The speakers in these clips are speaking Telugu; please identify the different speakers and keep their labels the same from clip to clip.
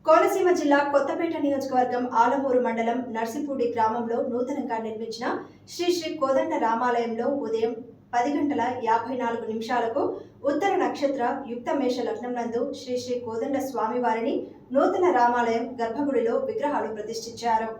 Speaker 1: కోనసీమ జిల్లా కొత్తపేట నియోజకవర్గం ఆలమూరు మండలం నర్సింపూడి గ్రామంలో నూతనంగా నిర్మించిన శ్రీ శ్రీ కోదండ రామాలయంలో ఉదయం 10:54 ఉత్తర నక్షత్ర యుక్త మేష లగ్నం నందు శ్రీ శ్రీ కోదండ స్వామివారిని నూతన రామాలయం గర్భగుడిలో విగ్రహాలు ప్రతిష్ఠించారు.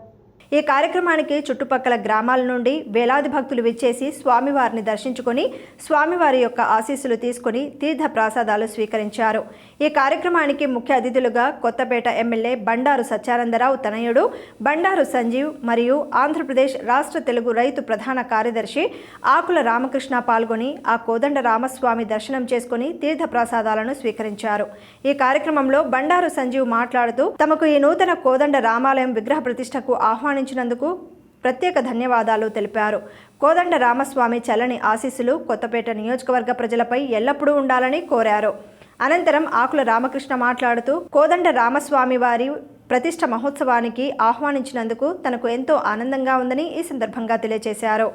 Speaker 1: ఈ కార్యక్రమానికి చుట్టుపక్కల గ్రామాల నుండి వేలాది భక్తులు విచ్చేసి స్వామివారిని దర్శించుకొని స్వామివారి యొక్క ఆశీస్సులు తీసుకుని తీర్థ ప్రసాదాలు స్వీకరించారు. ఈ కార్యక్రమానికి ముఖ్య అతిథులుగా కొత్తపేట ఎమ్మెల్యే బండారు సత్యానందరావు తనయుడు బండారు సంజీవ్ మరియు ఆంధ్రప్రదేశ్ రాష్ట్ర తెలుగు రైతు ప్రధాన కార్యదర్శి ఆకుల రామకృష్ణ పాల్గొని ఆ కోదండ రామస్వామి దర్శనం చేసుకుని తీర్థ ప్రసాదాలను స్వీకరించారు. ఈ కార్యక్రమంలో బండారు సంజీవ్ మాట్లాడుతూ తమకు ఈ నూతన కోదండ రామాలయం విగ్రహ ప్రతిష్టకు ఆహ్వానించినందుకు ప్రత్యేక ధన్యవాదాలు తెలిపారు. కోదండ రామస్వామి చల్లని ఆశీస్సులు కొత్తపేట నియోజకవర్గ ప్రజలపై ఎల్లప్పుడూ ఉండాలని కోరారు. అనంతరం ఆకుల రామకృష్ణ మాట్లాడుతూ కోదండ రామస్వామి వారి ప్రతిష్ఠ మహోత్సవానికి ఆహ్వానించినందుకు తనకు ఎంతో ఆనందంగా ఉందని ఈ సందర్భంగా తెలియజేశారు.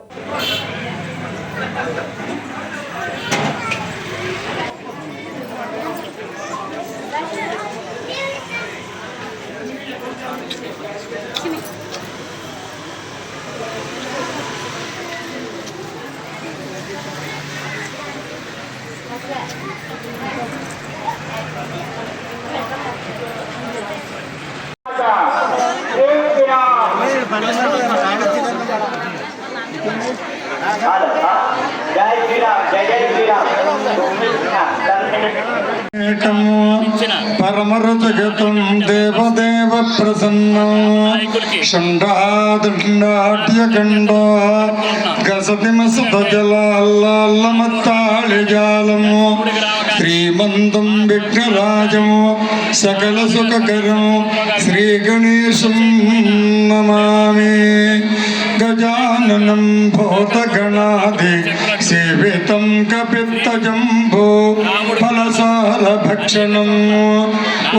Speaker 2: परमरजगतं देवदेव प्रसन्नं षण्डादण्डाढ्यखण्डो गसतिमसुतजलाल्लाल्लमत्ताळिजालम् श्रीमन्तं विघ्नराजं सकलसुखकरं श्रीगणेशं नमामि. गजाननं भूतगणादि सेवितं कपित्तजम्बो फलसारभक्षणम्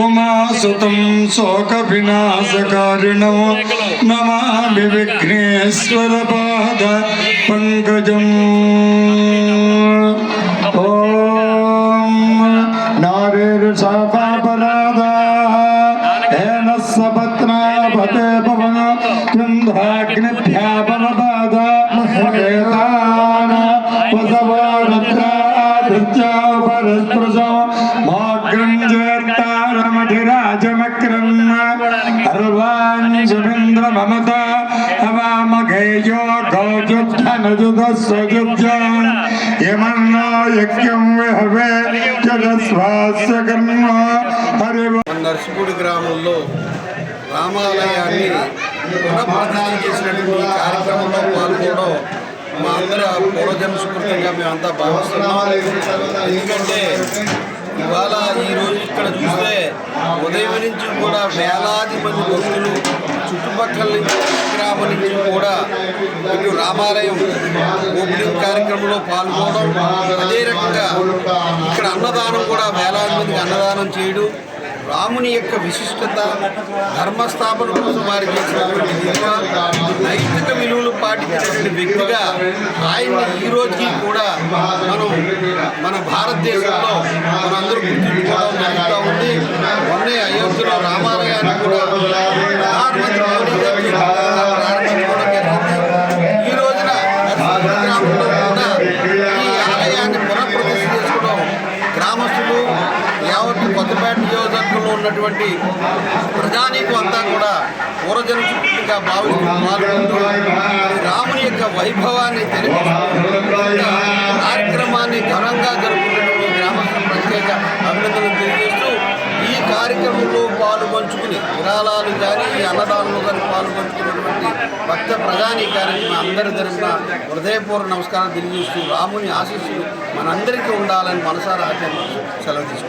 Speaker 2: उमासुतं शोकविनाशकारिणं नमामि विघ्नेश्वरपाद पंकजम्. ॐ नारीर्षापापराधाः येन सपत्ना पते पवन गन्धाग्निभ्यापमपाद महेतान वसवरुद्रादित्या परस्पृशो माग्रञ्जेत्तारमधिराजमक्रन् अर्वाञ्जमिन्द्र ममता हवामघेयो गौजुद्धनजुधस्वजुज्जान् यमन्नो यज्ञं विहवे जलस्वास्य कर्म हरिव.
Speaker 3: నర్సింపూడి గ్రామంలో రామాలయాన్ని పునఃప్రతిష్ఠ చేసినటువంటి కార్యక్రమంలో పాల్గొనడం మా అందరి పూర్వజన్మ సుకృతంగా మేమంతా భావిస్తున్నాం. ఎందుకంటే ఇవాళ ఈరోజు ఇక్కడ చూస్తే ఉదయం నుంచి కూడా వేలాది మంది భక్తులు చుట్టుపక్కల నుంచి గ్రామం నుంచి కూడా ఇటు రామాలయం ఓపెనింగ్ కార్యక్రమంలో పాల్గొనడం, అదే రకంగా ఇక్కడ అన్నదానం కూడా వేలాది మందికి అన్నదానం చేయడం, రాముని యొక్క విశిష్టత, ధర్మస్థాపన కోసం వారు చేసినటువంటి విలువ, నైతిక విలువలు పాటించినటువంటి వ్యక్తిగా ఆయన్ని ఈ రోజుకి కూడా మన భారతదేశంలో మనందరూ గుర్తించుకోవడం జరుగుతూ ఉంది. మొన్నే అయోధ్యలో రామాలయాన్ని కూడా ప్రధానమంత్రి మోడీ గారు ప్రారంభించుకోవడం జరిగింది. ఈ రోజున గ్రామంలో కూడా ఈ ఆలయాన్ని పునఃప్రతిష్ఠ చేసుకోవడం గ్రామస్తులు యావత్తు కొత్తపేట నియోజకవర్గంలో ఉన్నటువంటి ప్రజానీకం అంతా కూడా పూర్వజన్మగా భావిస్తూ పాల్గొంటూ రాముని యొక్క వైభవాన్ని తెలియజేస్తూ కార్యక్రమాన్ని ఘనంగా జరుపుకున్నటువంటి గ్రామస్తుల ప్రత్యేక అభినందనలు తెలియజేస్తూ ఈ కార్యక్రమంలో పాలుపంచుకుని విరాళాలు కానీ అన్నదానంలో కానీ పాల్పంచుకున్నటువంటి భక్త ప్రజానీకానికి మా అందరి తరఫున హృదయపూర్వక నమస్కారం తెలియజేస్తూ రాముని ఆశీస్సులు మనందరికీ ఉండాలని మనసారా ఆచరణ సెలవు తీసుకుంటాం.